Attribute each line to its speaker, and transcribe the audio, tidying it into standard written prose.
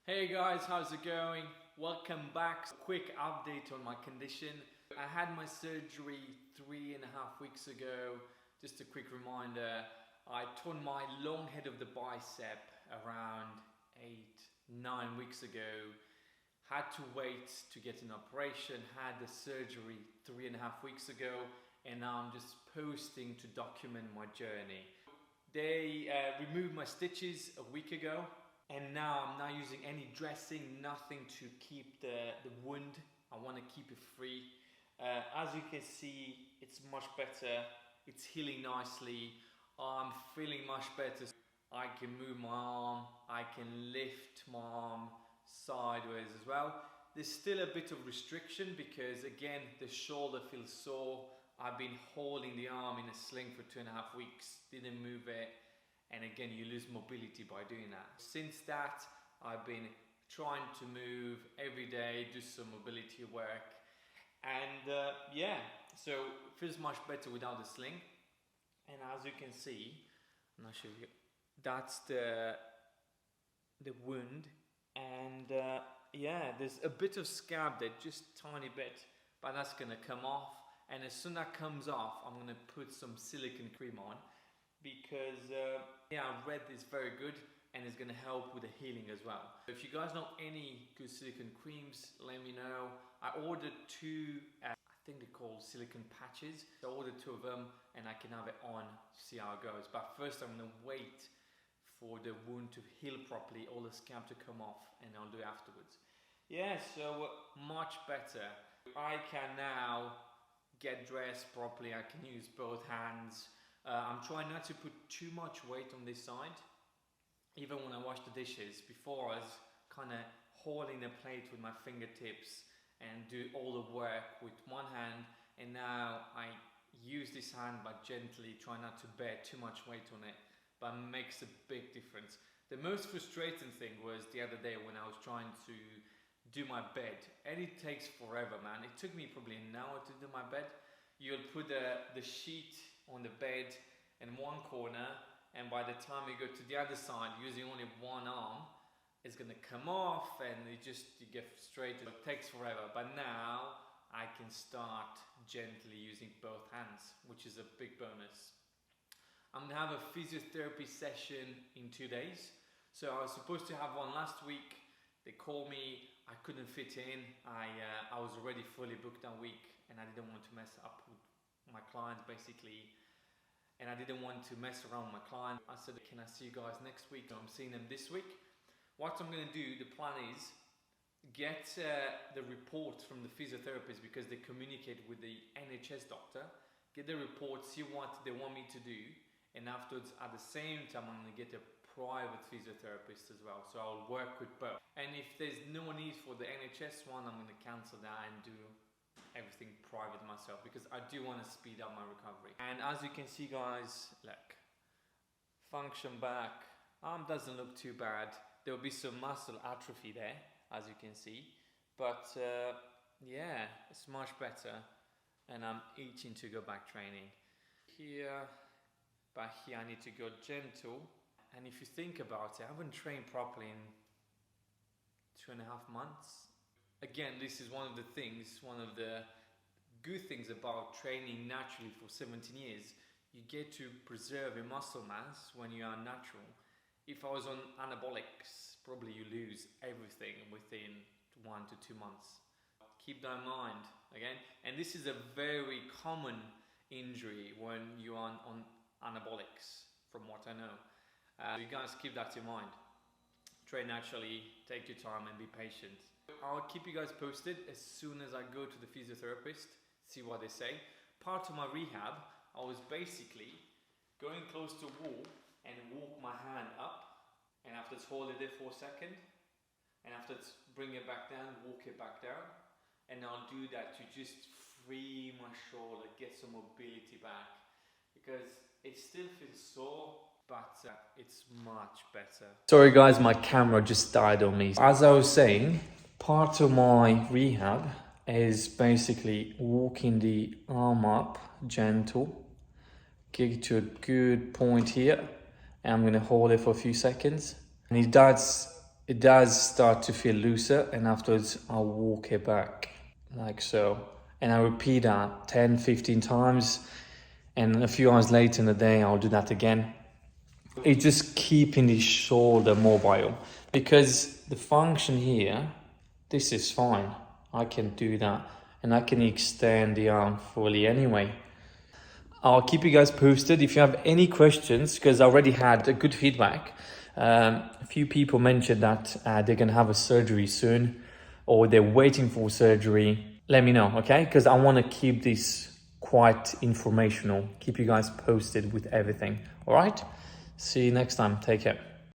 Speaker 1: Hey guys, how's it going? Welcome back. Quick update on my condition. I had my surgery 3.5 weeks ago. Just a quick reminder, I torn my long head of the bicep around 8-9 weeks ago. Had to wait to get an operation, had the surgery 3.5 weeks ago, and now I'm just posting to document my journey. They removed my stitches a week ago. And now I'm not using any dressing, nothing to keep the wound. I want to keep it free. As you can see, it's much better. It's healing nicely. I'm feeling much better. I can move my arm. I can lift my arm sideways as well. There's still a bit of restriction because again, the shoulder feels sore. I've been holding the arm in a sling for 2.5 weeks. Didn't move it. And again, you lose mobility by doing that. Since that, I've been trying to move every day, do some mobility work. And yeah, so it feels much better without the sling. And as you can see, I'm not sure if you, that's the wound. And yeah, there's a bit of scab there, just tiny bit, but that's gonna come off. And as soon as that comes off, I'm gonna put some silicone cream on. Because yeah, I've read this very good and it's going to help with the healing as well. If you guys know any good silicone creams, let me know. I ordered two, I think they're called silicone patches. I ordered 2 of them and I can have it on, see how it goes. But first I'm going to wait for the wound to heal properly, all the scab to come off, and I'll do it afterwards. Yeah, so much better. I can now get dressed properly. I can use both hands. I'm trying not to put too much weight on this side. Even when I wash the dishes, before I was kind of holding the plate with my fingertips and do all the work with one hand, and now I use this hand but gently, try not to bear too much weight on it, but it makes a big difference. The most frustrating thing was the other day when I was trying to do my bed, and it takes forever, man. It took me probably an hour to do my bed. You'll put the sheet on the bed in one corner, and by the time you go to the other side using only one arm, it's gonna come off and you get frustrated. It takes forever, but now I can start gently using both hands, which is a big bonus. I'm gonna have a physiotherapy session in 2 days. So I was supposed to have one last week. They called me, I couldn't fit in. I was already fully booked that week and I didn't want to mess up with my clients basically, and I didn't want to mess around with my client. I said, can I see you guys next week? I'm seeing them this week. What I'm going to do, the plan is get the report from the physiotherapist, because they communicate with the NHS doctor, get the report, see what they want me to do, and afterwards at the same time I'm going to get a private physiotherapist as well, so I'll work with both. And if there's no need for the NHS one, I'm going to cancel that and do everything private myself, because I do want to speed up my recovery. And as you can see guys, look, function back, arm doesn't look too bad. There will be some muscle atrophy there, as you can see, but yeah, it's much better, and I'm itching to go back training. Here, but here I need to go gentle. And if you think about it, I haven't trained properly in 2.5 months. Again, this is one of the good things about training naturally for 17 years. You get to preserve your muscle mass when you are natural. If I was on anabolics, probably you lose everything within 1 to 2 months. Keep that in mind, again. And this is a very common injury when you're on anabolics, from what I know. You guys keep that in mind. Train naturally, take your time and be patient. I'll keep you guys posted as soon as I go to the physiotherapist, see what they say. Part of my rehab, I was basically going close to a wall and walk my hand up, and after hold it there for a second, and after bring it back down, walk it back down, and I'll do that to just free my shoulder, get some mobility back, because it still feels sore, but it's much better. Sorry guys, my camera just died on me. As I was saying, part of my rehab is basically walking the arm up gentle, get to a good point here, and I'm going to hold it for a few seconds. And it does it does start to feel looser, and afterwards I'll walk it back like so. And I repeat that 10, 15 times, and a few hours later in the day, I'll do that again. It's just keeping the shoulder mobile, because the function here, this is fine. I can do that, and I can extend the arm fully anyway. I'll keep you guys posted if you have any questions, because I already had a good feedback. A few people mentioned that they're gonna have a surgery soon, or they're waiting for surgery. Let me know, okay? Because I want to keep this quite informational, keep you guys posted with everything. All right, see you next time. Take care.